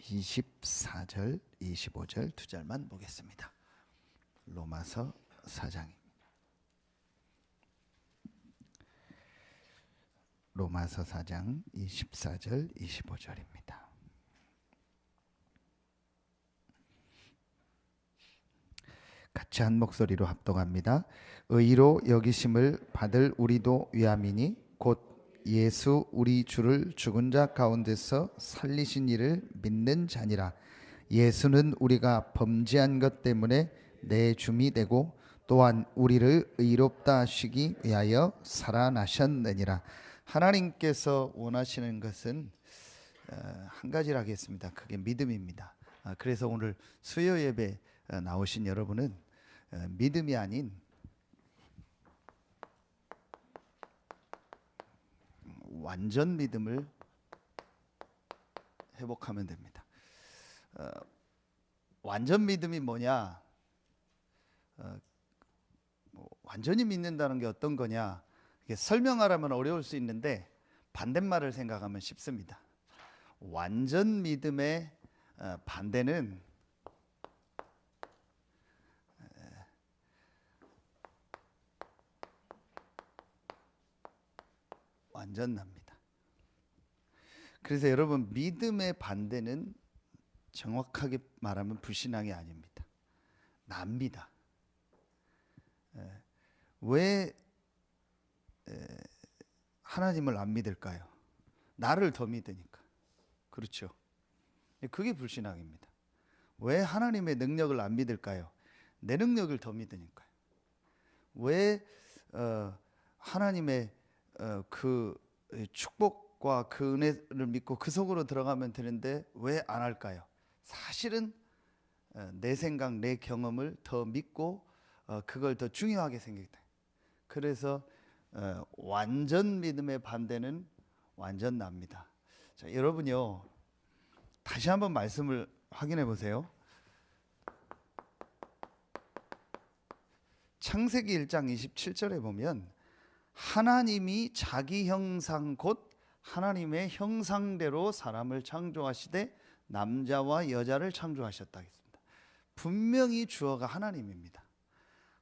24절, 25절 두 절만 보겠습니다. 로마서 4장입니다. 로마서 4장 24절, 25절입니다. 같이 한 목소리로 합독합니다. 의로 여기심을 받을 우리도 위함이니 곧 예수 우리 주를 죽은 자 가운데서 살리신 이를 믿는 자니라. 예수는 우리가 범죄한 것 때문에 내 줌이 되고 또한 우리를 의롭다 하시기 위하여 살아나셨느니라. 하나님께서 원하시는 것은 한 가지를 하겠습니다. 그게 믿음입니다. 그래서 오늘 수요 예배 나오신 여러분은 믿음이 아닌 완전 믿음을 회복하면 됩니다. 완전 믿음이 뭐냐? 완전히 믿는다는 게 어떤 거냐? 이게 설명하려면 어려울 수 있는데 반대말을 생각하면 쉽습니다. 완전 믿음의 반대는 완전납니다. 그래서 여러분, 믿음의 반대는 정확하게 말하면 불신앙이 아닙니다. 납니다. 왜 하나님을 안 믿을까요? 나를 더 믿으니까. 그렇죠. 그게 불신앙입니다. 왜 하나님의 능력을 안 믿을까요? 내 능력을 더 믿으니까요. 왜 하나님의 그 축복과 그 은혜를 믿고 그 속으로 들어가면 되는데 왜 안 할까요? 사실은 내 생각, 내 경험을 더 믿고 그걸 더 중요하게 생겼다. 그래서 완전 믿음의 반대는 완전 납니다. 자, 여러분요, 다시 한번 말씀을 확인해 보세요. 창세기 1장 27절에 보면 하나님이 자기 형상 곧 하나님의 형상대로 사람을 창조하시되 남자와 여자를 창조하셨다 했습니다. 분명히 주어가 하나님입니다.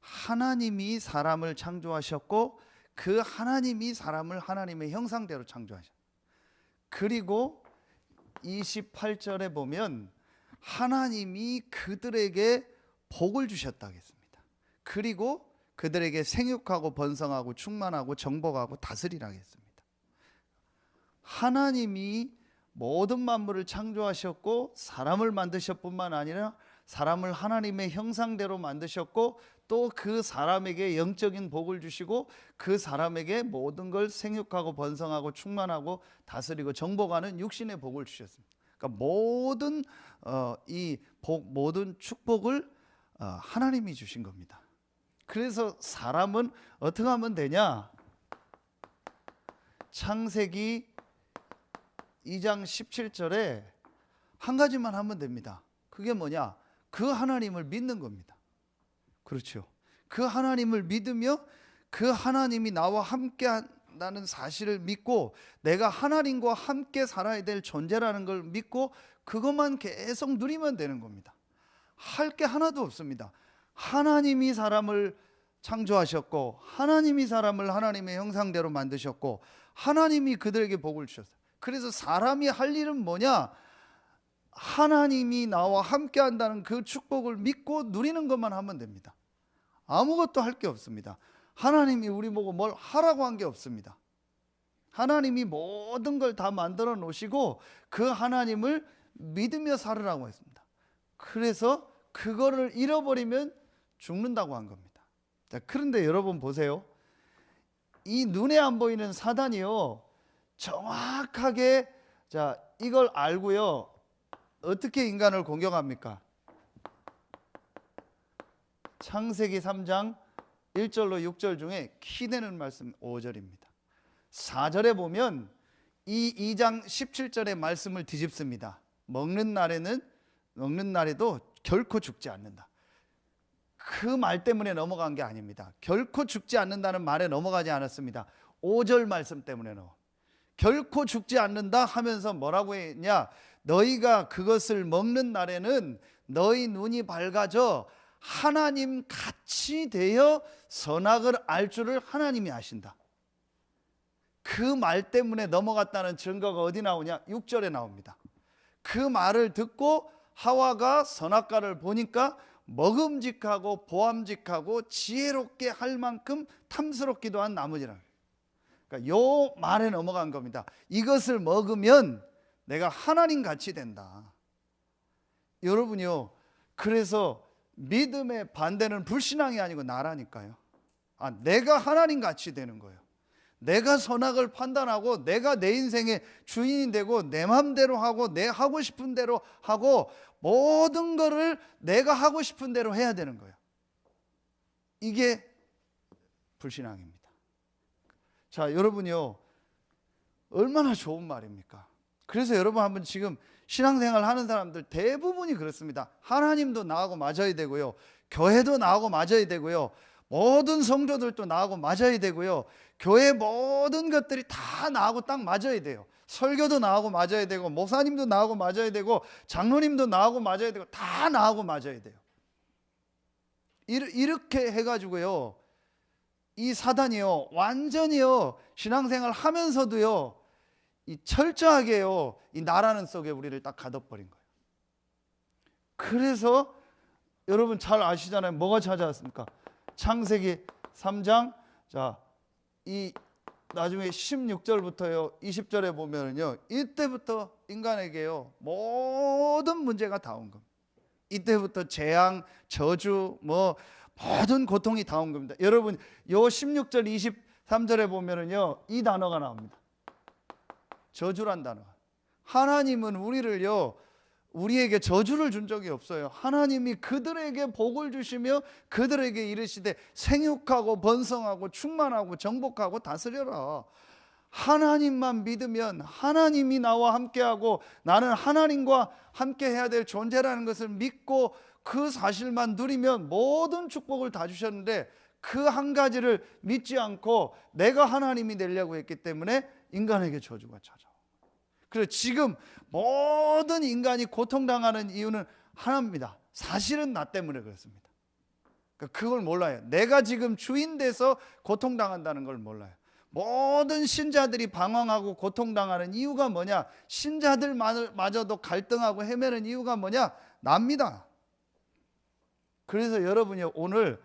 하나님이 사람을 창조하셨고 그 하나님이 사람을 하나님의 형상대로 창조하셨다. 그리고 28절에 보면 하나님이 그들에게 복을 주셨다 했습니다. 그리고 그들에게 생육하고 번성하고 충만하고 정복하고 다스리라 했습니다. 하나님이 모든 만물을 창조하셨고 사람을 만드셨 뿐만 아니라 사람을 하나님의 형상대로 만드셨고 또 그 사람에게 영적인 복을 주시고 그 사람에게 모든 걸 생육하고 번성하고 충만하고 다스리고 정복하는 육신의 복을 주셨습니다. 그러니까 모든 이 복, 모든 축복을 하나님이 주신 겁니다. 그래서 사람은 어떻게 하면 되냐? 창세기 2장 17절에 한 가지만 하면 됩니다. 그게 뭐냐? 그 하나님을 믿는 겁니다. 그렇죠. 그 하나님을 믿으며 그 하나님이 나와 함께 한다는 사실을 믿고 내가 하나님과 함께 살아야 될 존재라는 걸 믿고 그것만 계속 누리면 되는 겁니다. 할 게 하나도 없습니다. 하나님이 사람을 창조하셨고 하나님이 사람을 하나님의 형상대로 만드셨고 하나님이 그들에게 복을 주셨어요. 그래서 사람이 할 일은 뭐냐? 하나님이 나와 함께 한다는 그 축복을 믿고 누리는 것만 하면 됩니다. 아무것도 할 게 없습니다. 하나님이 우리 보고 뭘 하라고 한 게 없습니다. 하나님이 모든 걸 다 만들어 놓으시고 그 하나님을 믿으며 살으라고 했습니다. 그래서 그거를 잃어버리면 죽는다고 한 겁니다. 자, 그런데 여러분 보세요. 이 눈에 안 보이는 사단이요, 정확하게 자 이걸 알고요, 어떻게 인간을 공격합니까? 창세기 3장 1절로 6절 중에 키되는 말씀 5절입니다. 4절에 보면 이 2장 17절의 말씀을 뒤집습니다. 먹는 날에도 결코 죽지 않는다. 그 말 때문에 넘어간 게 아닙니다. 결코 죽지 않는다는 말에 넘어가지 않았습니다. 5절 말씀 때문에 결코 죽지 않는다 하면서 뭐라고 했냐? 너희가 그것을 먹는 날에는 너희 눈이 밝아져 하나님 같이 되어 선악을 알 줄을 하나님이 아신다. 그 말 때문에 넘어갔다는 증거가 어디 나오냐? 6절에 나옵니다. 그 말을 듣고 하와가 선악과를 보니까 먹음직하고 보암직하고 지혜롭게 할 만큼 탐스럽기도 한 나무지라. 그러니까 요 말에 넘어간 겁니다. 이것을 먹으면 내가 하나님 같이 된다. 여러분요, 그래서 믿음의 반대는 불신앙이 아니고 나라니까요. 내가 하나님 같이 되는 거예요. 내가 선악을 판단하고 내가 내 인생의 주인이 되고 내 마음대로 하고 내 하고 싶은 대로 하고 모든 거를 내가 하고 싶은 대로 해야 되는 거예요. 이게 불신앙입니다. 자, 여러분요, 얼마나 좋은 말입니까? 그래서 여러분 한번 지금 신앙생활 하는 사람들 대부분이 그렇습니다. 하나님도 나하고 맞아야 되고요, 교회도 나하고 맞아야 되고요, 모든 성도들도 나하고 맞아야 되고요, 교회 모든 것들이 다 나하고 딱 맞아야 돼요. 설교도 나하고 맞아야 되고, 목사님도 나하고 맞아야 되고, 장로님도 나하고 맞아야 되고, 다 나하고 맞아야 돼요. 이렇게 해가지고요, 이 사단이요, 완전히요, 신앙생활 하면서도요, 이 철저하게요, 이 나라는 속에 우리를 딱 가둬버린 거예요. 그래서 여러분 잘 아시잖아요. 뭐가 찾아왔습니까? 창세기 3장, 자, 이 나중에 16절부터요 20절에 보면은요, 이때부터 인간에게요 모든 문제가 다 온 겁니다. 이때부터 재앙, 저주, 모든 고통이 다 온 겁니다. 여러분 요 16절 23절에 보면은요 이 단어가 나옵니다. 저주란 단어가. 하나님은 우리에게 저주를 준 적이 없어요. 하나님이 그들에게 복을 주시며 그들에게 이르시되 생육하고 번성하고 충만하고 정복하고 다스려라. 하나님만 믿으면 하나님이 나와 함께하고 나는 하나님과 함께 해야 될 존재라는 것을 믿고 그 사실만 누리면 모든 축복을 다 주셨는데, 그 한 가지를 믿지 않고 내가 하나님이 되려고 했기 때문에 인간에게 저주가 찾아와. 그래서 지금 모든 인간이 고통당하는 이유는 하나입니다. 사실은 나 때문에 그렇습니다. 그걸 몰라요. 내가 지금 주인 돼서 고통당한다는 걸 몰라요. 모든 신자들이 방황하고 고통당하는 이유가 뭐냐? 신자들마저도 갈등하고 헤매는 이유가 뭐냐? 납니다. 그래서 여러분이 오늘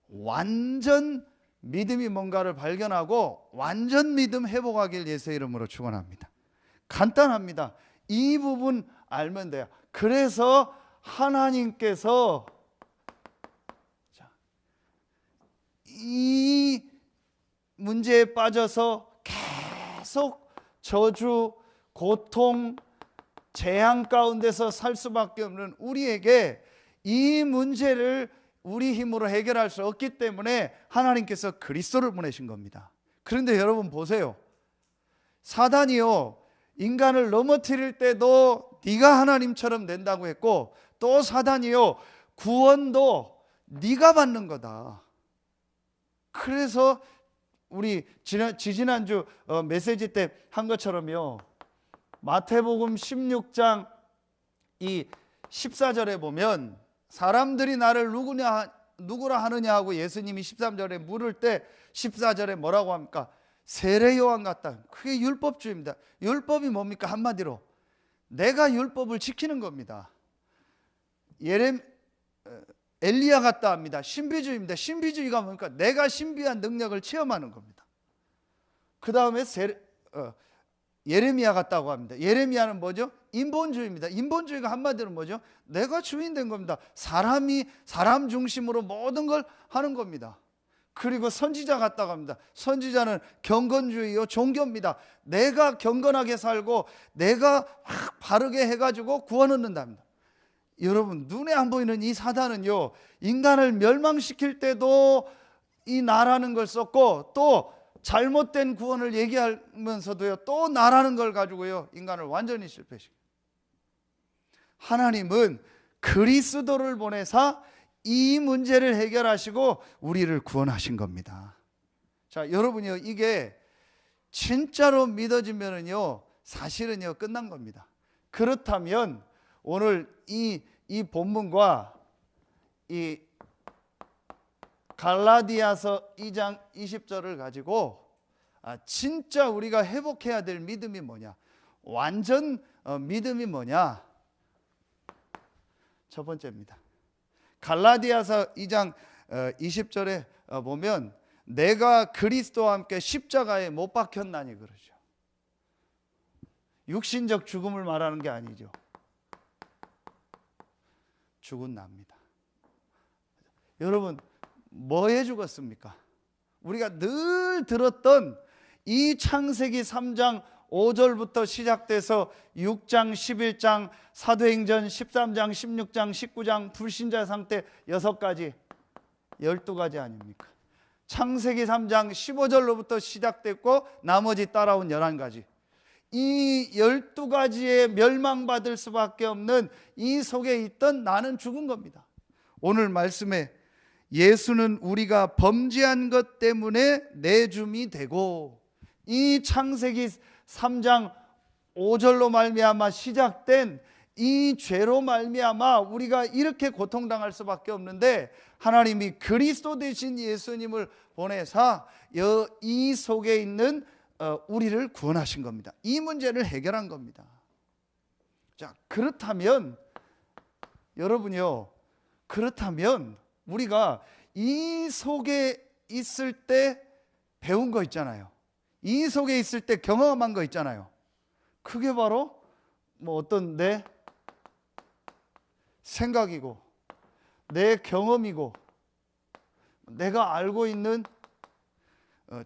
완전 믿음이 뭔가를 발견하고 완전 믿음 회복하길 예수의 이름으로 축원합니다. 간단합니다. 이 부분 알면 돼요. 그래서 하나님께서 이 문제에 빠져서 계속 저주, 고통, 재앙 가운데서 살 수밖에 없는 우리에게 이 문제를 우리 힘으로 해결할 수 없기 때문에 하나님께서 그리스도를 보내신 겁니다. 그런데 여러분 보세요. 사단이요, 인간을 넘어뜨릴 때도 네가 하나님처럼 된다고 했고, 또 사단이요, 구원도 네가 받는 거다. 그래서 우리 지난주 메시지 때 한 것처럼요, 마태복음 16장 이 14절에 보면 사람들이 나를 누구라 하느냐 하고 예수님이 13절에 물을 때 14절에 뭐라고 합니까? 세례 요한 같다. 그게 율법주의입니다. 율법이 뭡니까? 한마디로 내가 율법을 지키는 겁니다. 엘리야 같다 합니다. 신비주의입니다. 신비주의가 뭡니까? 내가 신비한 능력을 체험하는 겁니다. 그 다음에 예레미야 같다고 합니다. 예레미야는 뭐죠? 인본주의입니다. 인본주의가 한마디로 뭐죠? 내가 주인 된 겁니다. 사람이 사람 중심으로 모든 걸 하는 겁니다. 그리고 선지자 같다고 합니다. 선지자는 경건주의요, 종교입니다. 내가 경건하게 살고 내가 바르게 해가지고 구원 얻는답니다. 여러분, 눈에 안 보이는 이 사단은요, 인간을 멸망시킬 때도 이 나라는 걸 썼고, 또 잘못된 구원을 얘기하면서도요, 또 나라는 걸 가지고요, 인간을 완전히 실패시켜요. 하나님은 그리스도를 보내사 이 문제를 해결하시고 우리를 구원하신 겁니다. 자, 여러분이요, 이게 진짜로 믿어지면은요, 사실은요, 끝난 겁니다. 그렇다면 오늘 이 본문과 이 갈라디아서 2장 20절을 가지고 진짜 우리가 회복해야 될 믿음이 뭐냐, 완전 믿음이 뭐냐. 첫 번째입니다. 갈라디아서 2장 20절에 보면 내가 그리스도와 함께 십자가에 못 박혔나니 그러죠. 육신적 죽음을 말하는 게 아니죠. 죽은 납니다. 여러분, 뭐에 죽었습니까? 우리가 늘 들었던 이 창세기 3장 5절부터 시작돼서 6장, 11장, 사도행전 13장, 16장, 19장, 불신자 상태 6가지, 12가지 아닙니까? 창세기 3장 15절로부터 시작됐고 나머지 따라온 11가지. 이 12가지에 멸망받을 수밖에 없는 이 속에 있던 나는 죽은 겁니다. 오늘 말씀에 예수는 우리가 범죄한 것 때문에 내줌이 되고, 이 창세기 3장 5절로 말미암아 시작된 이 죄로 말미암아 우리가 이렇게 고통당할 수밖에 없는데, 하나님이 그리스도 되신 예수님을 보내사 이 속에 있는 우리를 구원하신 겁니다. 이 문제를 해결한 겁니다. 자, 그렇다면 여러분요, 그렇다면 우리가 이 속에 있을 때 배운 거 있잖아요. 이 속에 있을 때 경험한 거 있잖아요. 그게 바로 어떤 내 생각이고 내 경험이고 내가 알고 있는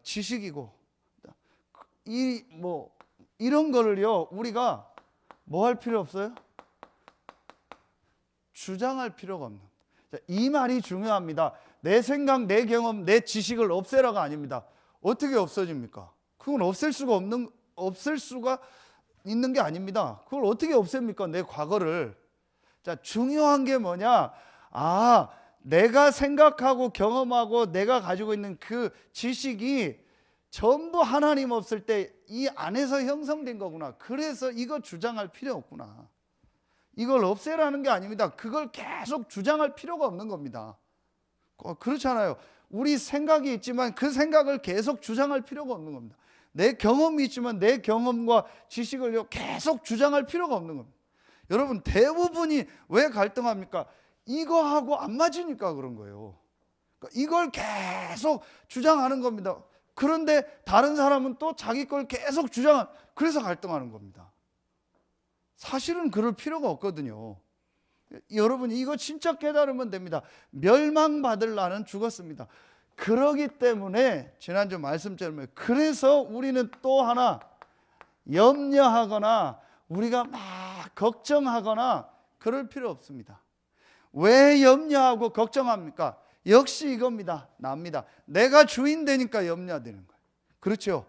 지식이고, 이런 거를요 우리가 뭐 할 필요 없어요? 주장할 필요가 없는. 이 말이 중요합니다. 내 생각, 내 경험, 내 지식을 없애라가 아닙니다. 어떻게 없어집니까? 그건 없앨 수가 있는 게 아닙니다. 그걸 어떻게 없앱니까? 내 과거를. 자, 중요한 게 뭐냐? 내가 생각하고 경험하고 내가 가지고 있는 그 지식이 전부 하나님 없을 때 이 안에서 형성된 거구나. 그래서 이거 주장할 필요 없구나. 이걸 없애라는 게 아닙니다. 그걸 계속 주장할 필요가 없는 겁니다. 그렇잖아요. 우리 생각이 있지만 그 생각을 계속 주장할 필요가 없는 겁니다. 내 경험이 있지만 내 경험과 지식을 계속 주장할 필요가 없는 겁니다. 여러분, 대부분이 왜 갈등합니까? 이거하고 안 맞으니까 그런 거예요. 이걸 계속 주장하는 겁니다. 그런데 다른 사람은 또 자기 걸 계속 그래서 갈등하는 겁니다. 사실은 그럴 필요가 없거든요. 여러분, 이거 진짜 깨달으면 됩니다. 멸망받을 나는 죽었습니다. 그러기 때문에 지난주 말씀처럼, 그래서 우리는 또 하나 염려하거나 우리가 막 걱정하거나 그럴 필요 없습니다. 왜 염려하고 걱정합니까? 역시 이겁니다. 납니다. 내가 주인 되니까 염려되는 거예요. 그렇죠?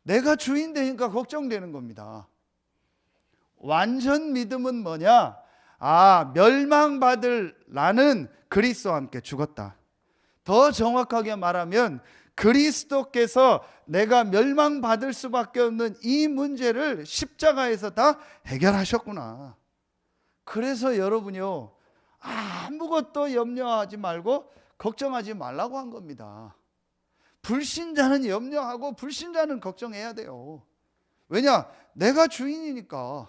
내가 주인 되니까 걱정되는 겁니다. 완전 믿음은 뭐냐? 멸망받을 나는 그리스도와 함께 죽었다. 더 정확하게 말하면 그리스도께서 내가 멸망받을 수밖에 없는 이 문제를 십자가에서 다 해결하셨구나. 그래서 여러분요, 아무것도 염려하지 말고 걱정하지 말라고 한 겁니다. 불신자는 염려하고 불신자는 걱정해야 돼요. 왜냐? 내가 주인이니까.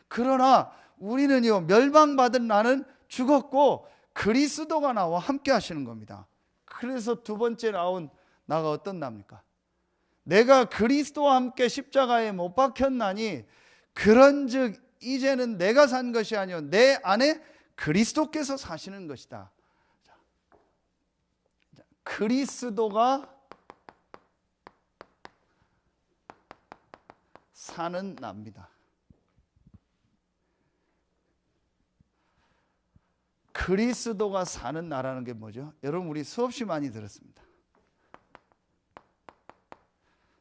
그러나 우리는요, 멸망받은 나는 죽었고 그리스도가 나와 함께 하시는 겁니다. 그래서 두 번째 나온 나가 어떤 나입니까? 내가 그리스도와 함께 십자가에 못 박혔나니 그런즉 이제는 내가 산 것이 아니요 내 안에 그리스도께서 사시는 것이다. 그리스도가 사는 나입니다. 그리스도가 사는 나라는 게 뭐죠? 여러분, 우리 수없이 많이 들었습니다.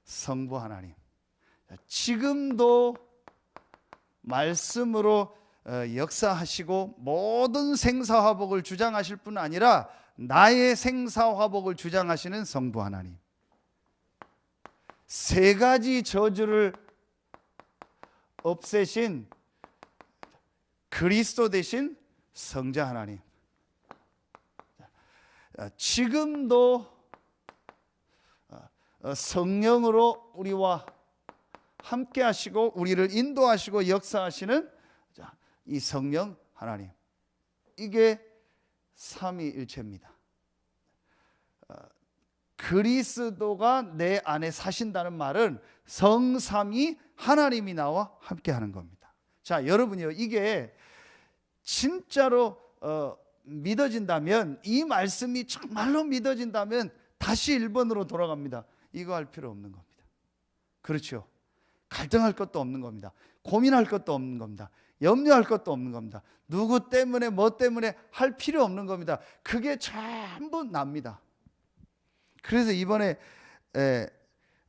성부 하나님, 지금도 말씀으로 역사하시고 모든 생사화복을 주장하실 뿐 아니라 나의 생사화복을 주장하시는 성부 하나님, 세 가지 저주를 없애신 그리스도 대신 성자 하나님. 지금도 성령으로 우리와 함께 하시고 우리를 인도하시고 역사하시는 이 성령 하나님, 이게 삼위일체입니다. 그리스도가 내 안에 사신다는 말은 성삼위 하나님이 나와 함께 하는 겁니다. 자, 여러분이요, 이게 진짜로 믿어진다면, 이 말씀이 정말로 믿어진다면 다시 1번으로 돌아갑니다. 이거 할 필요 없는 겁니다. 그렇죠? 갈등할 것도 없는 겁니다. 고민할 것도 없는 겁니다. 염려할 것도 없는 겁니다. 누구 때문에 뭐 때문에 할 필요 없는 겁니다. 그게 전부 납니다. 그래서 이번에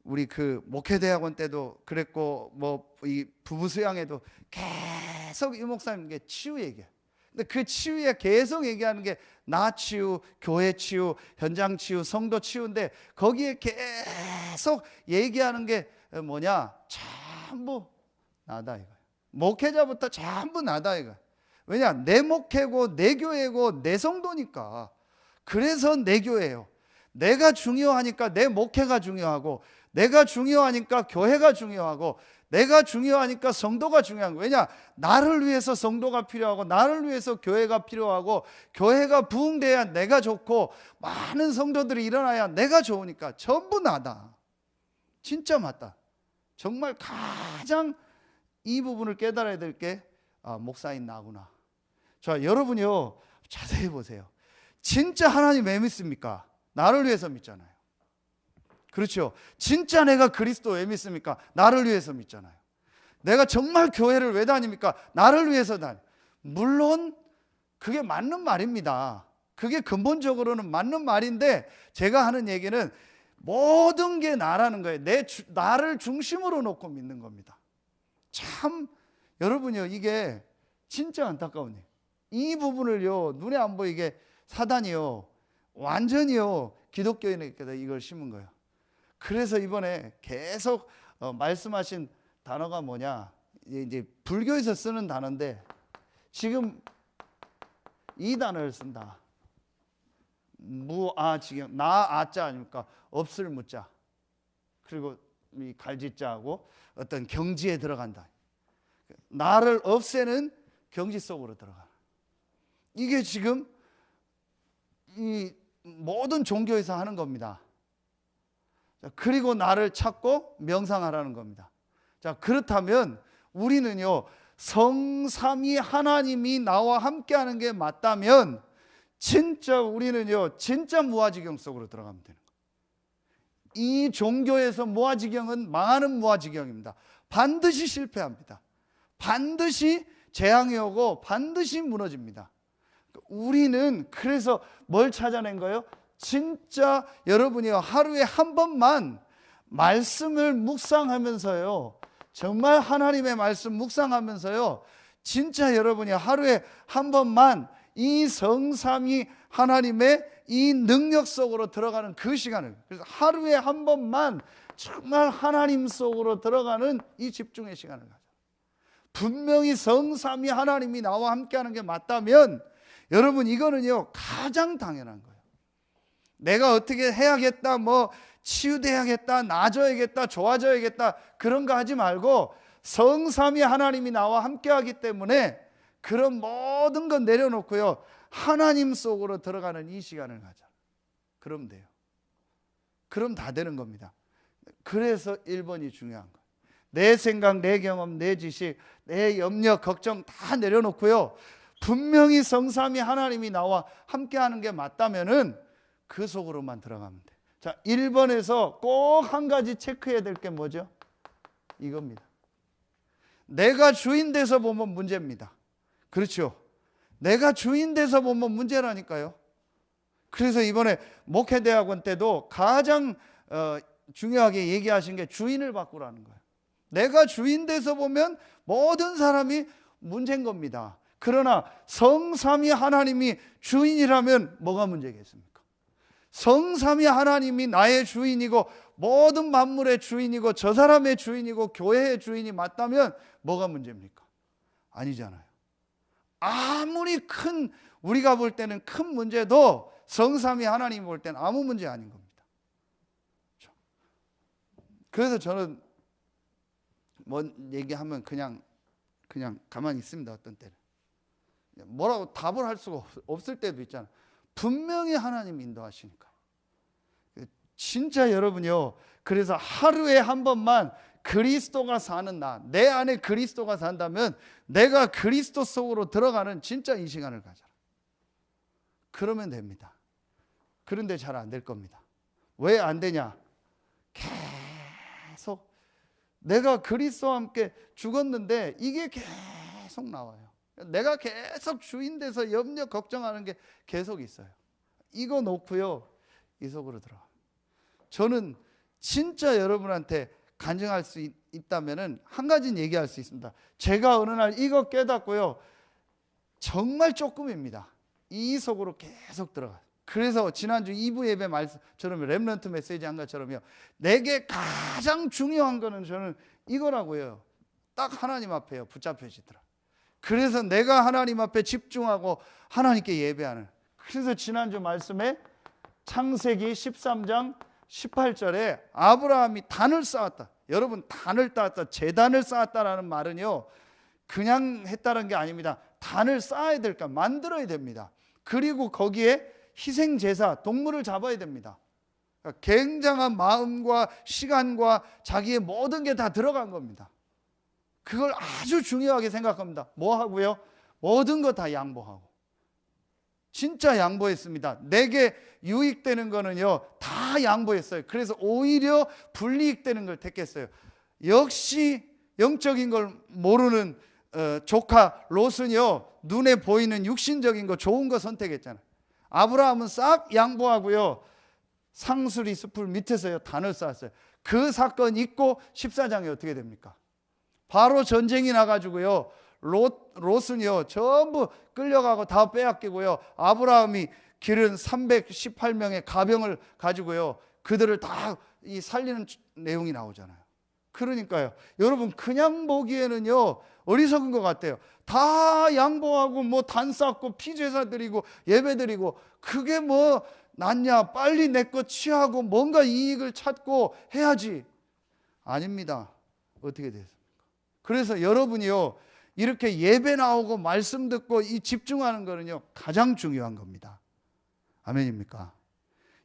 우리 그 목회대학원 때도 그랬고, 뭐 이 부부 수양에도 계속 이 목사님께 치유 얘기해요. 근데 그 치유에 계속 얘기하는 게 나 치유, 교회 치유, 현장 치유, 성도 치유인데, 거기에 계속 얘기하는 게 뭐냐? 전부 나다 이거예요. 목회자부터 전부 나다 이거예요. 왜냐? 내 목회고 내 교회고 내 성도니까. 그래서 내 교회예요. 내가 중요하니까 내 목회가 중요하고, 내가 중요하니까 교회가 중요하고, 내가 중요하니까 성도가 중요한 거예요. 왜냐? 나를 위해서 성도가 필요하고, 나를 위해서 교회가 필요하고, 교회가 부흥돼야 내가 좋고, 많은 성도들이 일어나야 내가 좋으니까 전부 나다. 진짜 맞다. 정말 가장 이 부분을 깨달아야 될 게 목사인 나구나. 자, 여러분이요, 자세히 보세요. 진짜 하나님 왜 믿습니까? 나를 위해서 믿잖아요. 그렇죠? 진짜 내가 그리스도 왜 믿습니까? 나를 위해서 믿잖아요. 내가 정말 교회를 왜 다닙니까? 나를 위해서 다녀요. 물론 그게 맞는 말입니다. 그게 근본적으로는 맞는 말인데, 제가 하는 얘기는 모든 게 나라는 거예요. 나를 중심으로 놓고 믿는 겁니다. 참 여러분이요, 이게 진짜 안타까운 일. 이 부분을요, 눈에 안 보이게 사단이요, 완전히요, 기독교인에게 이걸 심은 거예요. 그래서 이번에 계속 말씀하신 단어가 뭐냐, 이제 불교에서 쓰는 단어인데, 지금 이 단어를 쓴다. 무아지경, 나아자 아닙니까? 없을 무자, 그리고 이 갈지자하고 어떤 경지에 들어간다. 나를 없애는 경지 속으로 들어가. 이게 지금 이 모든 종교에서 하는 겁니다. 그리고 나를 찾고 명상하라는 겁니다. 자, 그렇다면 우리는요, 성삼위 하나님이 나와 함께하는 게 맞다면, 진짜 우리는요, 진짜 무아지경 속으로 들어가면 되는 거예요. 이 종교에서 무아지경은 망하는 무아지경입니다. 반드시 실패합니다. 반드시 재앙이 오고 반드시 무너집니다. 우리는 그래서 뭘 찾아낸 거예요? 진짜 여러분이요, 하루에 한 번만 말씀을 묵상하면서요, 정말 하나님의 말씀 묵상하면서요, 진짜 여러분이 하루에 한 번만 이 성삼위 하나님의 이 능력 속으로 들어가는 그 시간을, 그래서 하루에 한 번만 정말 하나님 속으로 들어가는 이 집중의 시간을 가져. 분명히 성삼위 하나님이 나와 함께하는 게 맞다면, 여러분 이거는요, 가장 당연한 거예요. 내가 어떻게 해야겠다, 뭐 치유돼야겠다, 나아져야겠다, 좋아져야겠다, 그런 거 하지 말고 성삼위 하나님이 나와 함께하기 때문에 그런 모든 건 내려놓고요, 하나님 속으로 들어가는 이 시간을 가자. 그럼 돼요. 그럼 다 되는 겁니다. 그래서 1번이 중요한 거예요. 내 생각, 내 경험, 내 지식, 내 염려, 걱정 다 내려놓고요, 분명히 성삼위 하나님이 나와 함께하는 게 맞다면은 그 속으로만 들어가면 돼. 자, 1번에서 꼭 한 가지 체크해야 될 게 뭐죠? 이겁니다. 내가 주인 돼서 보면 문제입니다. 그렇죠? 내가 주인 돼서 보면 문제라니까요. 그래서 이번에 목회대학원 때도 가장 중요하게 얘기하신 게 주인을 바꾸라는 거예요. 내가 주인 돼서 보면 모든 사람이 문제인 겁니다. 그러나 성삼위 하나님이 주인이라면 뭐가 문제겠습니까? 성삼위 하나님이 나의 주인이고 모든 만물의 주인이고 저 사람의 주인이고 교회의 주인이 맞다면 뭐가 문제입니까? 아니잖아요. 아무리 큰, 우리가 볼 때는 큰 문제도 성삼위 하나님 볼 때는 아무 문제 아닌 겁니다. 그래서 저는 뭐 얘기하면 그냥 가만히 있습니다. 어떤 때는 뭐라고 답을 할 수가 없을 때도 있잖아요. 분명히 하나님 인도하시니까. 진짜 여러분요, 그래서 하루에 한 번만 그리스도가 사는 나, 내 안에 그리스도가 산다면 내가 그리스도 속으로 들어가는 진짜 이 시간을 가져라. 그러면 됩니다. 그런데 잘 안 될 겁니다. 왜 안 되냐? 계속 내가 그리스도와 함께 죽었는데 이게 계속 나와요. 내가 계속 주인 돼서 염려 걱정하는 게 계속 있어요. 이거 놓고요, 이 속으로 들어가. 저는 진짜 여러분한테 간증할 수 있다면은 한 가지는 얘기할 수 있습니다. 제가 어느 날 이거 깨닫고요, 정말 조금입니다. 이 속으로 계속 들어가요. 그래서 지난주 2부 예배 말씀처럼 렘넌트 메시지 한 것처럼요, 내게 가장 중요한 거는 저는 이거라고요. 딱 하나님 앞에요, 붙잡혀지더라. 그래서 내가 하나님 앞에 집중하고 하나님께 예배하는. 그래서 지난주 말씀에 창세기 13장 18절에 아브라함이 단을 쌓았다. 여러분, 단을 쌓았다, 제단을 쌓았다라는 말은요, 그냥 했다는 게 아닙니다. 단을 쌓아야 될까, 만들어야 됩니다. 그리고 거기에 희생제사, 동물을 잡아야 됩니다. 그러니까 굉장한 마음과 시간과 자기의 모든 게 다 들어간 겁니다. 그걸 아주 중요하게 생각합니다. 뭐 하고요? 모든 거 다 양보하고. 진짜 양보했습니다. 내게 유익되는 거는요, 다 양보했어요. 그래서 오히려 불이익되는 걸 택했어요. 역시 영적인 걸 모르는 조카 롯은요, 눈에 보이는 육신적인 거, 좋은 거 선택했잖아요. 아브라함은 싹 양보하고요, 상수리 숲을 밑에서요 단을 쌓았어요. 그 사건 있고 14장에 어떻게 됩니까? 바로 전쟁이 나가지고요, 롯은요 전부 끌려가고 다 빼앗기고요, 아브라함이 기른 318명의 가병을 가지고요, 그들을 다 살리는 내용이 나오잖아요. 그러니까요, 여러분, 그냥 보기에는요 어리석은 것 같아요. 다 양보하고 뭐 단 쌓고 피제사 드리고 예배 드리고, 그게 뭐 낫냐? 빨리 내 거 취하고 뭔가 이익을 찾고 해야지. 아닙니다. 어떻게 됐습니까? 그래서 여러분이요, 이렇게 예배 나오고 말씀 듣고 이 집중하는 거는요 가장 중요한 겁니다. 아멘입니까?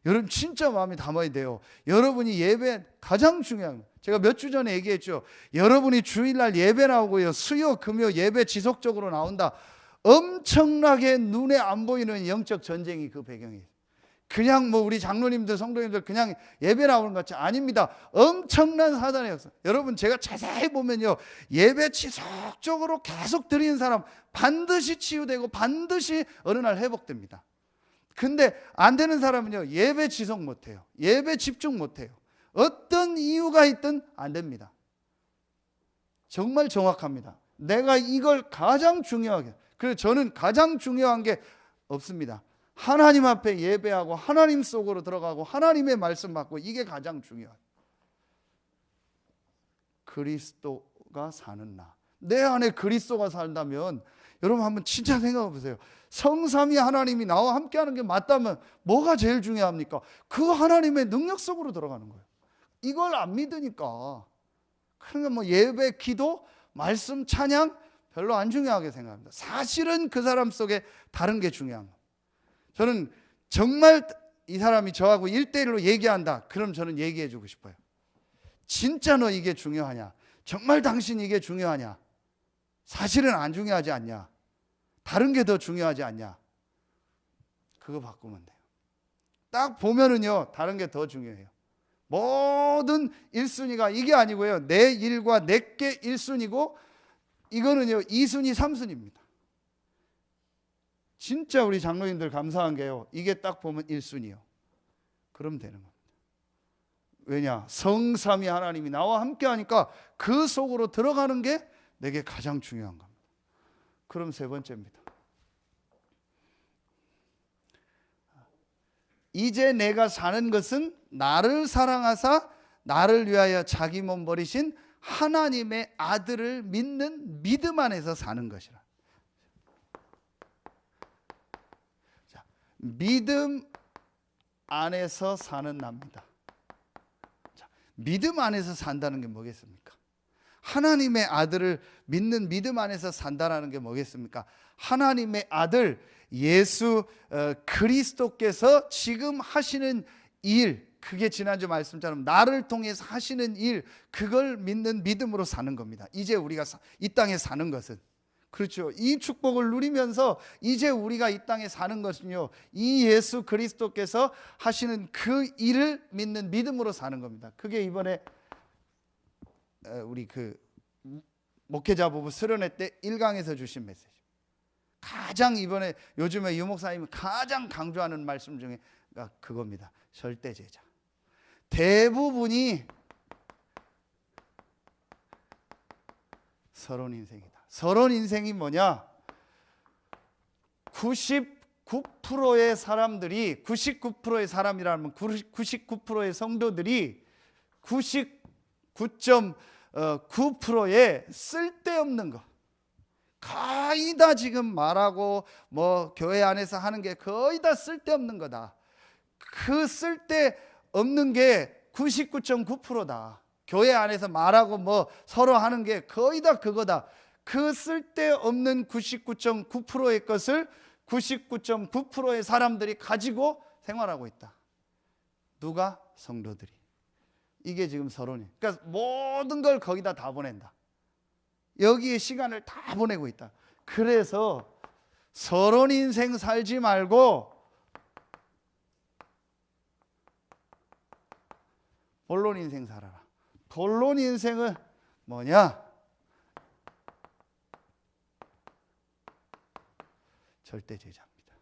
여러분, 진짜 마음에 담아야 돼요. 여러분이 예배 가장 중요한 거예요. 제가 몇 주 전에 얘기했죠. 여러분이 주일날 예배 나오고요, 수요 금요 예배 지속적으로 나온다, 엄청나게 눈에 안 보이는 영적 전쟁이 그 배경이에요. 그냥 뭐 우리 장로님들 성도님들 그냥 예배 나오는 것 같지, 아닙니다. 엄청난 사단의 역사. 여러분, 제가 자세히 보면요, 예배 지속적으로 계속 드리는 사람 반드시 치유되고 반드시 어느 날 회복됩니다. 근데 안 되는 사람은요, 예배 지속 못해요. 예배 집중 못해요. 어떤 이유가 있든 안 됩니다. 정말 정확합니다. 내가 이걸 가장 중요하게, 그래서 저는 가장 중요한 게 없습니다. 하나님 앞에 예배하고 하나님 속으로 들어가고 하나님의 말씀 받고, 이게 가장 중요해요. 그리스도가 사는 나, 내 안에 그리스도가 산다면 여러분 한번 진짜 생각해 보세요. 성삼위 하나님이 나와 함께하는 게 맞다면 뭐가 제일 중요합니까? 그 하나님의 능력 속으로 들어가는 거예요. 이걸 안 믿으니까. 그러니까 뭐 예배, 기도, 말씀, 찬양 별로 안 중요하게 생각합니다. 사실은 그 사람 속에 다른 게 중요한 거예요. 저는 정말 이 사람이 저하고 1대1로 얘기한다, 그럼 저는 얘기해 주고 싶어요. 진짜 너 이게 중요하냐? 정말 당신 이게 중요하냐? 사실은 안 중요하지 않냐? 다른 게 더 중요하지 않냐? 그거 바꾸면 돼요. 딱 보면은요, 다른 게 더 중요해요. 모든 1순위가 이게 아니고요, 내 일과 내게 1순위고, 이거는요 2순위 3순위입니다. 진짜 우리 장로님들 감사한 게요, 이게 딱 보면 1순위요. 그럼 되는 겁니다. 왜냐? 성삼위 하나님이 나와 함께 하니까 그 속으로 들어가는 게 내게 가장 중요한 겁니다. 그럼 세 번째입니다. 이제 내가 사는 것은 나를 사랑하사 나를 위하여 자기 몸 버리신 하나님의 아들을 믿는 믿음 안에서 사는 것이라. 믿음 안에서 사는 납니다. 자, 믿음 안에서 산다는 게 뭐겠습니까? 하나님의 아들을 믿는 믿음 안에서 산다라는 게 뭐겠습니까? 하나님의 아들 예수 그리스도께서 지금 하시는 일, 그게 지난주 말씀처럼 나를 통해서 하시는 일, 그걸 믿는 믿음으로 사는 겁니다. 이제 우리가 이 땅에 사는 것은, 그렇죠, 이 축복을 누리면서 이제 우리가 이 땅에 사는 것은요, 이 예수 그리스도께서 하시는 그 일을 믿는 믿음으로 사는 겁니다. 그게 이번에 우리 그 목회자 부부 수련회 때 1강에서 주신 메시지, 가장 이번에 요즘에 유 목사님이 가장 강조하는 말씀 중에가 그겁니다. 절대 제자. 대부분이 서론 인생이다. 서론 인생이 뭐냐? 99%의 사람들이, 99%의 사람이라면 99%의 성도들이 99.9%의 쓸데없는 거, 거의 다 지금 말하고 뭐 교회 안에서 하는 게 거의 다 쓸데없는 거다. 그 쓸데없는 게 99.9%다. 교회 안에서 말하고 뭐 서로 하는 게 거의 다 그거다. 그 쓸데없는 99.9%의 것을 99.9%의 사람들이 가지고 생활하고 있다. 누가? 성도들이. 이게 지금 서론이에요. 그러니까 모든 걸 거기다 다 보낸다. 여기에 시간을 다 보내고 있다. 그래서 서론 인생 살지 말고 본론 인생 살아라. 본론 인생은 뭐냐? 절대 제자입니다.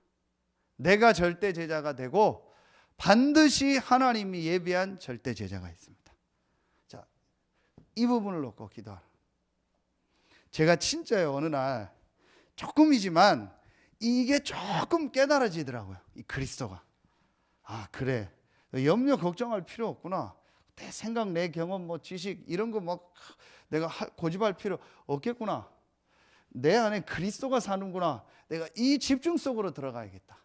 내가 절대 제자가 되고 반드시 하나님이 예비한 절대 제자가 있습니다. 자, 이 부분을 놓고 기도하라. 제가 진짜요, 어느 날 조금이지만 이게 조금 깨달아지더라고요. 이 그리스도가. 아, 그래, 염려 걱정할 필요 없구나. 내 생각, 내 경험, 뭐 지식 이런 거 막 내가 고집할 필요 없겠구나. 내 안에 그리스도가 사는구나. 내가 이 집중 속으로 들어가야겠다.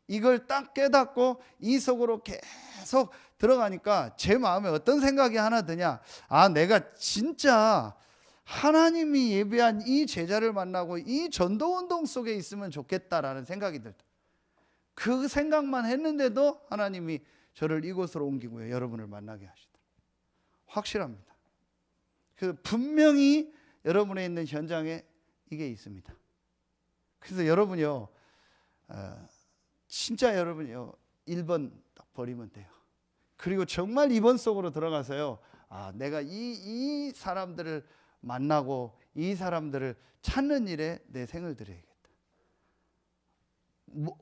이걸 딱 깨닫고 이 속으로 계속 들어가니까 제 마음에 어떤 생각이 하나 드냐? 아, 내가 진짜 하나님이 예비한 이 제자를 만나고 이 전도운동 속에 있으면 좋겠다라는 생각이 들다. 그 생각만 했는데도 하나님이 저를 이곳으로 옮기고요, 여러분을 만나게 하시더라. 확실합니다. 그 분명히 여러분에 있는 현장에 이게 있습니다. 그래서 여러분이요, 진짜 여러분이요, 1번 딱 버리면 돼요. 그리고 정말 2번 속으로 들어가서요, 아, 내가 이 사람들을 만나고 이 사람들을 찾는 일에 내 생을 들여야겠다.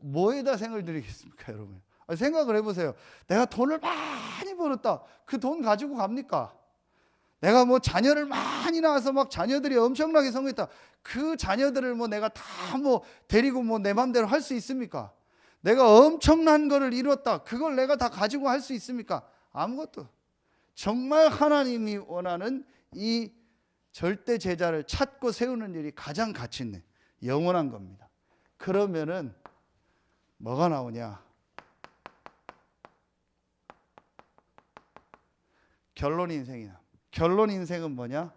뭐에다 생을 들이겠습니까, 여러분? 생각을 해보세요. 내가 돈을 많이 벌었다. 그 돈 가지고 갑니까? 내가 뭐 자녀를 많이 낳아서 막 자녀들이 엄청나게 성공했다. 그 자녀들을 뭐 내가 다 뭐 데리고 뭐 내 맘대로 할 수 있습니까? 내가 엄청난 거를 이뤘다. 그걸 내가 다 가지고 할 수 있습니까? 아무것도. 정말 하나님이 원하는 이 절대 제자를 찾고 세우는 일이 가장 가치 있는 영원한 겁니다. 그러면은 뭐가 나오냐? 결론 인생이야. 결론 인생은 뭐냐?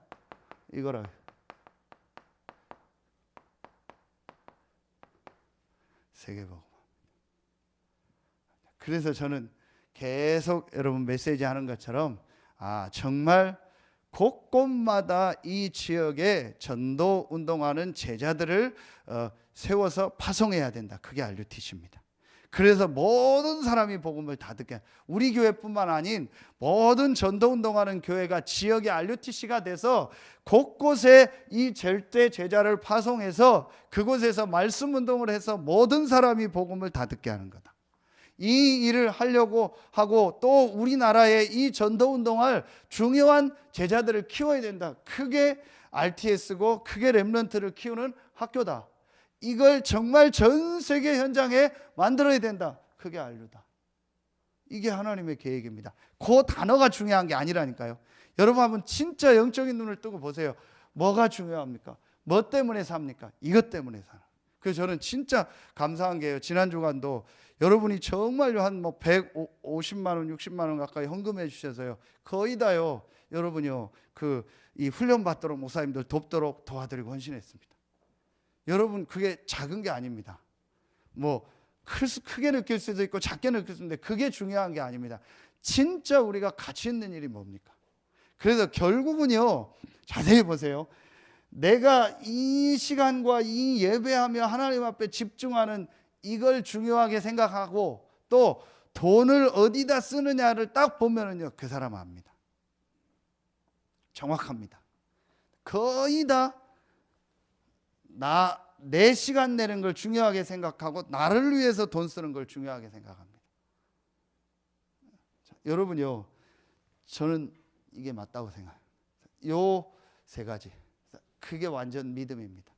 이거라. 세계복음. 그래서 저는 계속 여러분 메시지 하는 것처럼, 아, 정말 곳곳마다 이 지역에 전도 운동하는 제자들을 세워서 파송해야 된다. 그게 RUTC입니다. 그래서 모든 사람이 복음을 다 듣게, 우리 교회뿐만 아닌 모든 전도 운동하는 교회가 지역의 RUTC가 돼서 곳곳에 이 절대 제자를 파송해서 그곳에서 말씀 운동을 해서 모든 사람이 복음을 다 듣게 하는 거다. 이 일을 하려고 하고 또 우리나라에 이 전도 운동할 중요한 제자들을 키워야 된다. 그게 RTS고 그게 렘넌트를 키우는 학교다. 이걸 정말 전 세계 현장에 만들어야 된다. 그게 RU다. 이게 하나님의 계획입니다. 그 단어가 중요한 게 아니라니까요. 여러분 한번 진짜 영적인 눈을 뜨고 보세요. 뭐가 중요합니까? 뭐 때문에 삽니까? 이것 때문에 살아. 그래서 저는 진짜 감사한 게요. 지난 주간도 여러분이 정말로 한 뭐 150만 원, 60만 원 가까이 헌금해 주셔서요. 거의 다요. 여러분이요. 이 훈련 받도록 목사님들 돕도록 도와드리고 헌신했습니다. 여러분 그게 작은 게 아닙니다. 뭐 크게 느낄 수도 있고 작게 느낄 수도 있는데 그게 중요한 게 아닙니다. 진짜 우리가 가치 있는 일이 뭡니까? 그래서 결국은요. 자세히 보세요. 내가 이 시간과 이 예배하며 하나님 앞에 집중하는 이걸 중요하게 생각하고 또 돈을 어디다 쓰느냐를 딱 보면은요. 그 사람은 압니다. 정확합니다. 거의 다 내 시간 내는 걸 중요하게 생각하고 나를 위해서 돈 쓰는 걸 중요하게 생각합니다. 자, 여러분요. 저는 이게 맞다고 생각해요. 요 세 가지. 그게 완전 믿음입니다.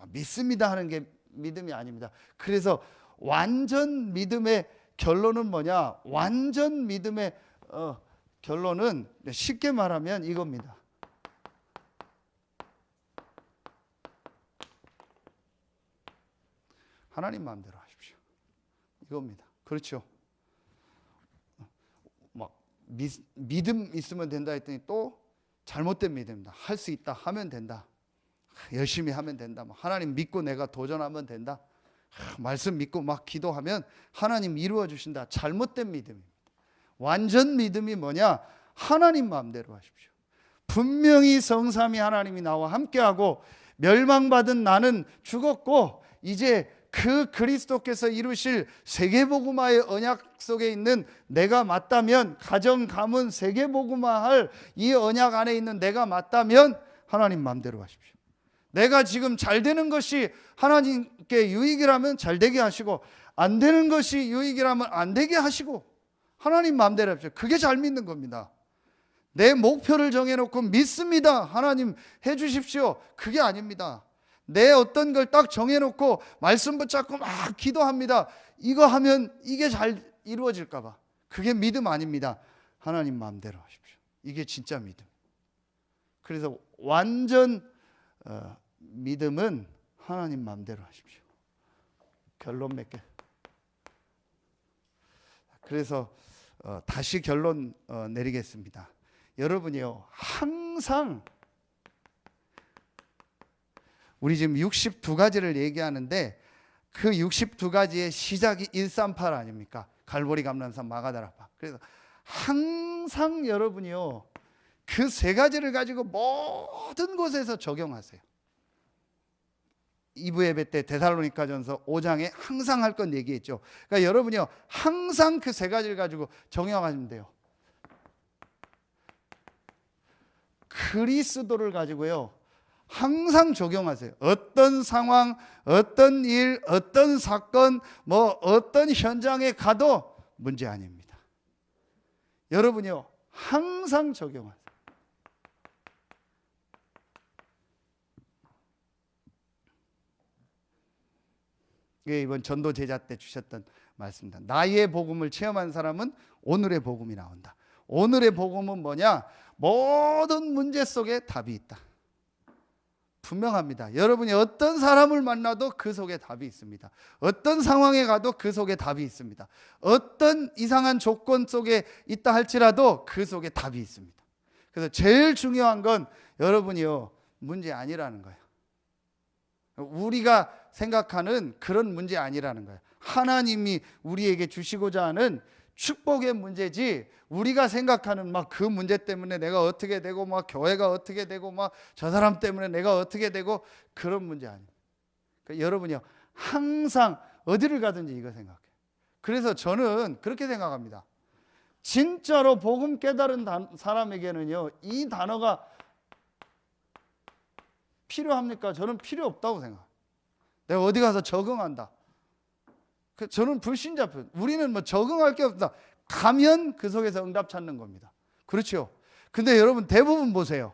믿습니다 하는 게 믿음이 아닙니다. 그래서 완전 믿음의 결론은 뭐냐? 완전 믿음의 결론은 쉽게 말하면 이겁니다. 하나님 마음대로 하십시오. 이겁니다. 그렇죠. 막 믿음 있으면 된다 했더니 또 잘못된 믿음입니다. 할 수 있다 하면 된다. 열심히 하면 된다. 하나님 믿고 내가 도전하면 된다. 말씀 믿고 막 기도하면 하나님 이루어 주신다. 잘못된 믿음입니다. 완전 믿음이 뭐냐? 하나님 마음대로 하십시오. 분명히 성삼위 하나님이 나와 함께하고 멸망받은 나는 죽었고 이제 그 그리스도께서 이루실 세계복음화의 언약 속에 있는 내가 맞다면, 가정 가문 세계복음화할 이 언약 안에 있는 내가 맞다면 하나님 마음대로 하십시오. 내가 지금 잘 되는 것이 하나님께 유익이라면 잘 되게 하시고 안 되는 것이 유익이라면 안 되게 하시고 하나님 마음대로 하십시오. 그게 잘 믿는 겁니다. 내 목표를 정해놓고 믿습니다. 하나님 해주십시오. 그게 아닙니다. 내 어떤 걸 딱 정해놓고 말씀 붙잡고 막 기도합니다. 이거 하면 이게 잘 이루어질까 봐. 그게 믿음 아닙니다. 하나님 마음대로 하십시오. 이게 진짜 믿음. 그래서 완전 믿음은 하나님 마음대로 하십시오. 결론 몇 개. 그래서 다시 결론 내리겠습니다. 여러분이요, 항상 우리 지금 62가지를 얘기하는데 그 62가지의 시작이 138 아닙니까? 갈보리 감람산 마가다락방. 그래서 항상 여러분이요, 그 세 가지를 가지고 모든 곳에서 적용하세요. 2부 예배 때 데살로니가전서 5장에 항상 할 건 얘기했죠. 그러니까 여러분이요, 항상 그 세 가지를 가지고 적용하시면 돼요. 그리스도를 가지고요, 항상 적용하세요. 어떤 상황, 어떤 일, 어떤 사건, 어떤 현장에 가도 문제 아닙니다. 여러분이요, 항상 적용하세요. 이게 이번 전도 제자 때 주셨던 말씀입니다. 나의 복음을 체험한 사람은 오늘의 복음이 나온다. 오늘의 복음은 뭐냐? 모든 문제 속에 답이 있다. 분명합니다. 여러분이 어떤 사람을 만나도 그 속에 답이 있습니다. 어떤 상황에 가도 그 속에 답이 있습니다. 어떤 이상한 조건 속에 있다 할지라도 그 속에 답이 있습니다. 그래서 제일 중요한 건 여러분이요, 문제 아니라는 거예요. 우리가 생각하는 그런 문제 아니라는 거예요. 하나님이 우리에게 주시고자 하는 축복의 문제지, 우리가 생각하는 그 문제 때문에 내가 어떻게 되고 교회가 어떻게 되고 저 사람 때문에 내가 어떻게 되고 그런 문제 아니에요. 그러니까 여러분이요, 항상 어디를 가든지 이거 생각해요. 그래서 저는 그렇게 생각합니다. 진짜로 복음 깨달은 사람에게는요, 이 단어가 필요합니까? 저는 필요 없다고 생각해요. 내가 어디 가서 적응한다. 저는 불신자표. 우리는 적응할 게 없다. 가면 그 속에서 응답 찾는 겁니다. 그렇죠? 근데 여러분 대부분 보세요.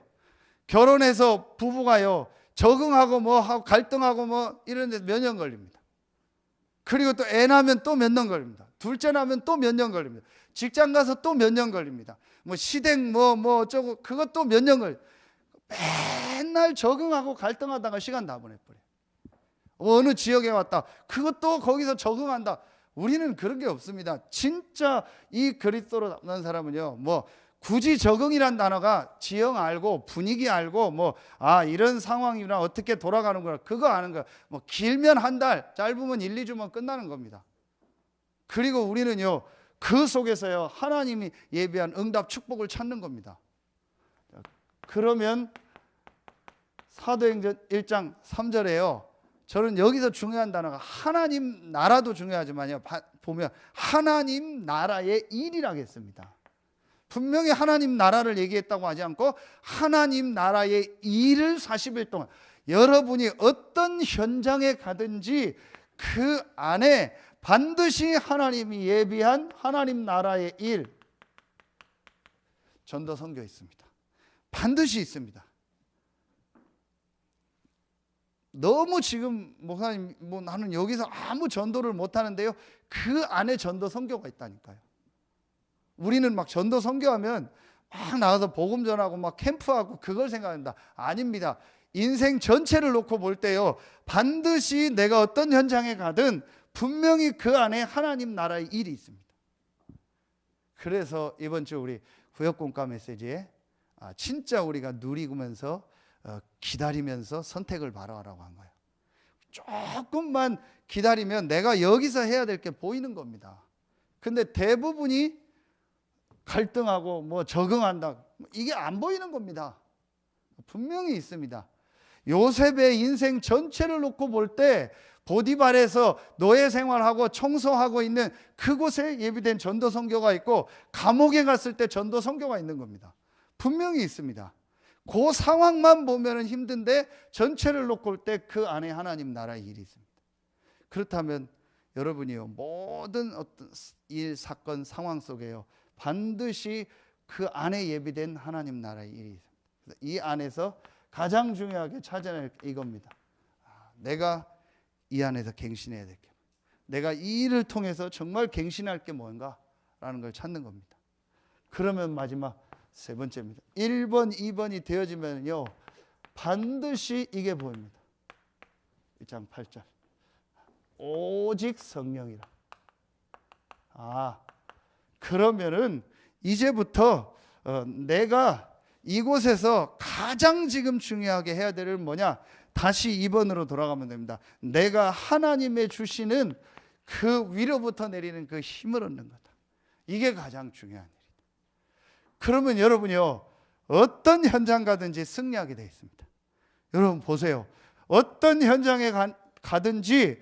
결혼해서 부부가요, 적응하고 하고 갈등하고 이런 데서 몇 년 걸립니다. 그리고 또 애 낳으면 또 몇 년 걸립니다. 둘째 낳으면 또 몇 년 걸립니다. 직장 가서 또 몇 년 걸립니다. 시댁 어쩌고 그것도 몇 년 걸립니다. 맨날 적응하고 갈등하다가 시간 다 보내버려요. 어느 지역에 왔다. 그것도 거기서 적응한다. 우리는 그런 게 없습니다. 진짜 이 그리스도로 남는 사람은요, 뭐 굳이 적응이란 단어가 지형 알고 분위기 알고 뭐 이런 상황이나 어떻게 돌아가는구나 그거 아는 거야. 뭐 길면 한 달, 짧으면 1, 2주면 끝나는 겁니다. 그리고 우리는요, 그 속에서요 하나님이 예비한 응답 축복을 찾는 겁니다. 그러면 사도행전 1장 3절에요. 저는 여기서 중요한 단어가 하나님 나라도 중요하지만요, 보면 하나님 나라의 일이라고 했습니다. 분명히 하나님 나라를 얘기했다고 하지 않고 하나님 나라의 일을 40일 동안, 여러분이 어떤 현장에 가든지 그 안에 반드시 하나님이 예비한 하나님 나라의 일, 전도 선교 있습니다. 반드시 있습니다. 너무 지금 목사님 뭐 나는 여기서 아무 전도를 못 하는데요, 그 안에 전도 선교가 있다니까요. 우리는 막 전도 선교하면 막 나가서 복음 전하고 막 캠프하고 그걸 생각한다. 아닙니다. 인생 전체를 놓고 볼 때요, 반드시 내가 어떤 현장에 가든 분명히 그 안에 하나님 나라의 일이 있습니다. 그래서 이번 주 우리 구역공과 메시지에 진짜 우리가 누리면서 기다리면서 선택을 바라라고 한 거예요. 조금만 기다리면 내가 여기서 해야 될 게 보이는 겁니다. 근데 대부분이 갈등하고 뭐 적응한다, 이게 안 보이는 겁니다. 분명히 있습니다. 요셉의 인생 전체를 놓고 볼 때 보디발에서 노예 생활하고 청소하고 있는 그곳에 예비된 전도 선교가 있고, 감옥에 갔을 때 전도 선교가 있는 겁니다. 분명히 있습니다. 그 상황만 보면 힘든데 전체를 놓고 볼 때 그 안에 하나님 나라의 일이 있습니다. 그렇다면 여러분이요, 모든 어떤 일, 사건, 상황 속에요 반드시 그 안에 예비된 하나님 나라의 일이 있습니다. 이 안에서 가장 중요하게 찾아낼 이겁니다. 내가 이 안에서 갱신해야 될 게, 내가 이 일을 통해서 정말 갱신할 게 뭔가라는 걸 찾는 겁니다. 그러면 마지막 세 번째입니다. 1번, 2번이 되어지면요 반드시 이게 보입니다. 1장 8절 오직 성령이라. 그러면은 이제부터 내가 이곳에서 가장 지금 중요하게 해야 될 일은 뭐냐? 다시 2번으로 돌아가면 됩니다. 내가 하나님의 주시는 그 위로부터 내리는 그 힘을 얻는 거다. 이게 가장 중요한 일이다. 그러면 여러분이요, 어떤 현장 가든지 승리하게 되어 있습니다. 여러분 보세요. 어떤 현장에 가든지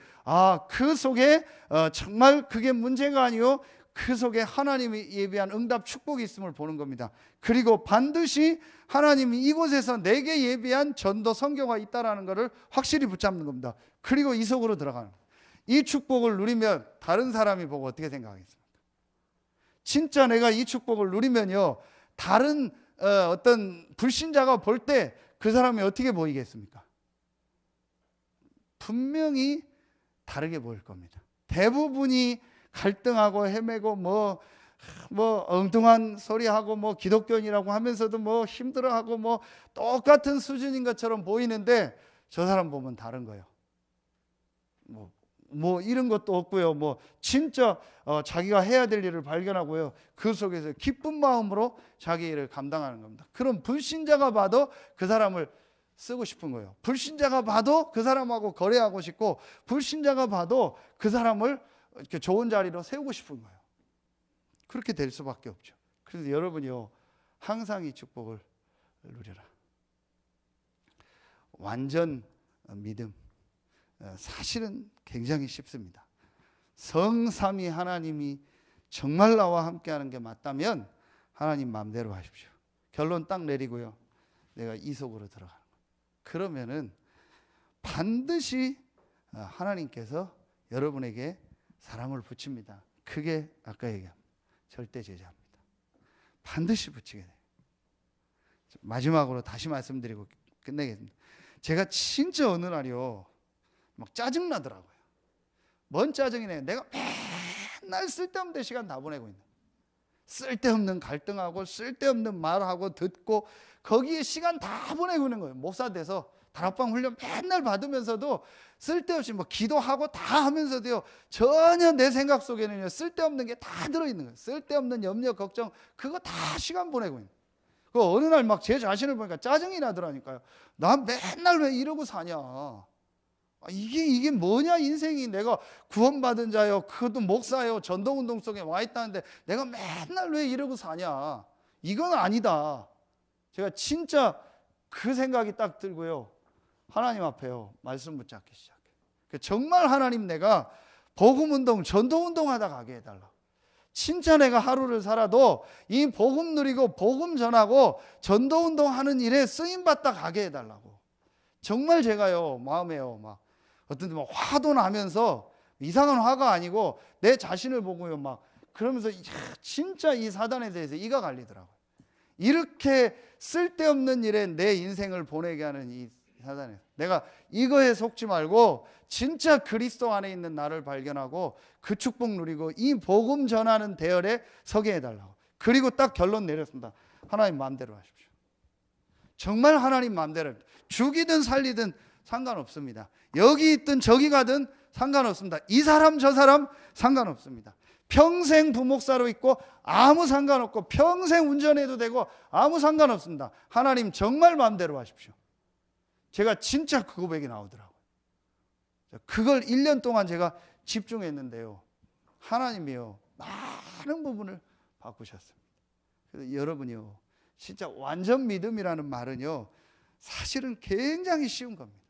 그 속에 정말 그게 문제가 아니요, 그 속에 하나님이 예비한 응답 축복이 있음을 보는 겁니다. 그리고 반드시 하나님이 이곳에서 내게 예비한 전도 선교가 있다라는 것을 확실히 붙잡는 겁니다. 그리고 이 속으로 들어가는 거예요. 이 축복을 누리면 다른 사람이 보고 어떻게 생각하겠습니까? 진짜 내가 이 축복을 누리면요, 다른 어떤 불신자가 볼 때 그 사람이 어떻게 보이겠습니까? 분명히 다르게 보일 겁니다. 대부분이 갈등하고 헤매고 뭐 엉뚱한 소리하고 뭐 기독교인이라고 하면서도 뭐 힘들어하고 뭐 똑같은 수준인 것처럼 보이는데, 저 사람 보면 다른 거예요. 뭐 이런 것도 없고요. 뭐 진짜 자기가 해야 될 일을 발견하고요, 그 속에서 기쁜 마음으로 자기 일을 감당하는 겁니다. 그럼 불신자가 봐도 그 사람을 쓰고 싶은 거예요. 불신자가 봐도 그 사람하고 거래하고 싶고, 불신자가 봐도 그 사람을 이렇게 좋은 자리로 세우고 싶은 거예요. 그렇게 될 수밖에 없죠. 그래서 여러분이요, 항상 이 축복을 누려라. 완전 믿음, 사실은 굉장히 쉽습니다. 성삼위 하나님이 정말 나와 함께하는 게 맞다면 하나님 마음대로 하십시오. 결론 딱 내리고요, 내가 이 속으로 들어가는 거예요. 그러면은 반드시 하나님께서 여러분에게 사랑을 붙입니다. 그게 아까 얘기한 절대 제자입니다. 반드시 붙이게 돼요. 마지막으로 다시 말씀드리고 끝내겠습니다. 제가 진짜 어느 날이요, 막 짜증나더라고요. 뭔 짜증이네. 내가 맨날 쓸데없는 시간 다 보내고 있는, 쓸데없는 갈등하고 쓸데없는 말하고 듣고 거기에 시간 다 보내고 있는 거예요. 목사 돼서 다락방 훈련 맨날 받으면서도 쓸데없이 뭐 기도하고 다 하면서도요, 전혀 내 생각 속에는요 쓸데없는 게 다 들어있는 거예요. 쓸데없는 염려, 걱정, 그거 다 시간 보내고 있는 거예요. 그 어느 날 막 제 자신을 보니까 짜증이 나더라니까요. 난 맨날 왜 이러고 사냐. 이게 뭐냐, 인생이. 내가 구원받은 자요, 그것도 목사요, 전도운동 속에 와 있다는데 내가 맨날 왜 이러고 사냐. 이건 아니다. 제가 진짜 그 생각이 딱 들고요, 하나님 앞에요 말씀 붙잡기 시작해요. 정말 하나님, 내가 복음운동, 전도운동 하다 가게 해달라. 진짜 내가 하루를 살아도 이 복음 누리고 복음 전하고 전도운동 하는 일에 쓰임받다 가게 해달라고. 정말 제가요 마음에요 막 어떤 때 막 화도 나면서, 이상한 화가 아니고 내 자신을 보고요 막 그러면서 진짜 이 사단에 대해서 이가 갈리더라고요. 이렇게 쓸데없는 일에 내 인생을 보내게 하는 이 사단에, 내가 이거에 속지 말고 진짜 그리스도 안에 있는 나를 발견하고 그 축복 누리고 이 복음 전하는 대열에 서게 해달라고. 그리고 딱 결론 내렸습니다. 하나님 마음대로 하십시오. 정말 하나님 마음대로, 죽이든 살리든 상관없습니다. 여기 있든 저기 가든 상관없습니다. 이 사람 저 사람 상관없습니다. 평생 부목사로 있고 아무 상관없고 평생 운전해도 되고 아무 상관없습니다. 하나님 정말 마음대로 하십시오. 제가 진짜 그 고백이 나오더라고요. 그걸 1년 동안 제가 집중했는데요, 하나님이요 많은 부분을 바꾸셨습니다. 그래서 여러분이요, 진짜 완전 믿음이라는 말은요 사실은 굉장히 쉬운 겁니다.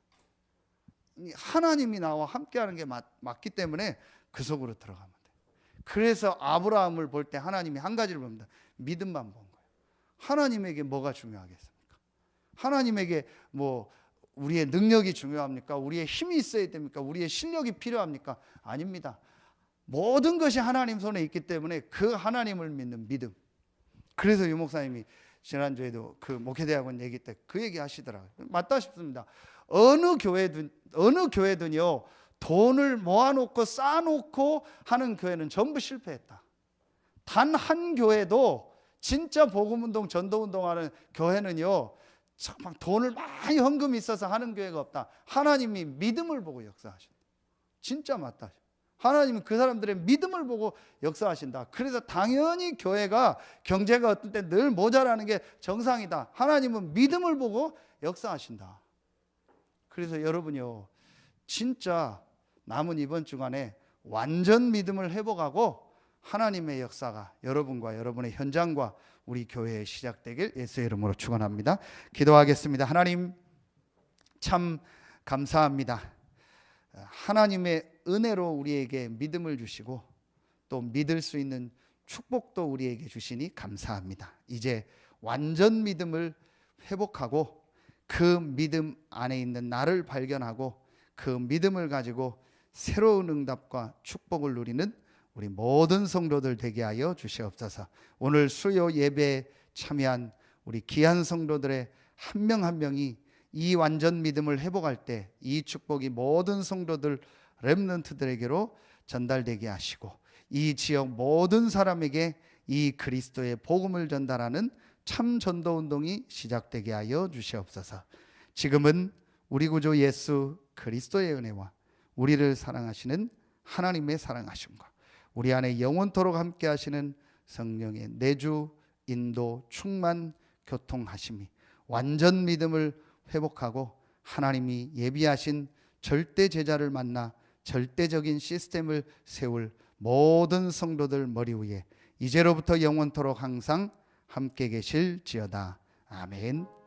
하나님이 나와 함께하는 게 맞기 때문에 그 속으로 들어가면 돼요. 그래서 아브라함을 볼 때 하나님이 한 가지를 봅니다. 믿음만 본 거예요. 하나님에게 뭐가 중요하겠습니까? 하나님에게 뭐 우리의 능력이 중요합니까? 우리의 힘이 있어야 됩니까? 우리의 실력이 필요합니까? 아닙니다. 모든 것이 하나님 손에 있기 때문에 그 하나님을 믿는 믿음. 그래서 유 목사님이 지난주에도 그 목회대학원 얘기 때 그 얘기 하시더라고요. 맞다 싶습니다. 어느 교회든요 돈을 모아놓고 쌓아놓고 하는 교회는 전부 실패했다. 단 한 교회도 진짜 복음운동, 전도운동하는 교회는요 막 돈을 많이 헌금이 있어서 하는 교회가 없다. 하나님이 믿음을 보고 역사하신다. 진짜 맞다. 하나님이 그 사람들의 믿음을 보고 역사하신다. 그래서 당연히 교회가 경제가 어떤 때 늘 모자라는 게 정상이다. 하나님은 믿음을 보고 역사하신다. 그래서 여러분요 진짜 남은 이번 주간에 완전 믿음을 회복하고 하나님의 역사가 여러분과 여러분의 현장과 우리 교회에 시작되길 예수의 이름으로 축원합니다. 기도하겠습니다. 하나님 참 감사합니다. 하나님의 은혜로 우리에게 믿음을 주시고 또 믿을 수 있는 축복도 우리에게 주시니 감사합니다. 이제 완전 믿음을 회복하고 그 믿음 안에 있는 나를 발견하고 그 믿음을 가지고 새로운 응답과 축복을 누리는 우리 모든 성도들 되게 하여 주시옵소서. 오늘 수요 예배에 참여한 우리 귀한 성도들의 한 명 한 명이 이 완전 믿음을 회복할 때 이 축복이 모든 성도들 렘넌트들에게로 전달되게 하시고 이 지역 모든 사람에게 이 그리스도의 복음을 전달하는 참 전도운동이 시작되게 하여 주시옵소서. 지금은 우리 구주 예수 그리스도의 은혜와 우리를 사랑하시는 하나님의 사랑하심과 우리 안에 영원토록 함께 하시는 성령의 내주, 인도, 충만, 교통하심이 완전 믿음을 회복하고 하나님이 예비하신 절대 제자를 만나 절대적인 시스템을 세울 모든 성도들 머리 위에 이제로부터 영원토록 항상 함께 계실지어다. 아멘.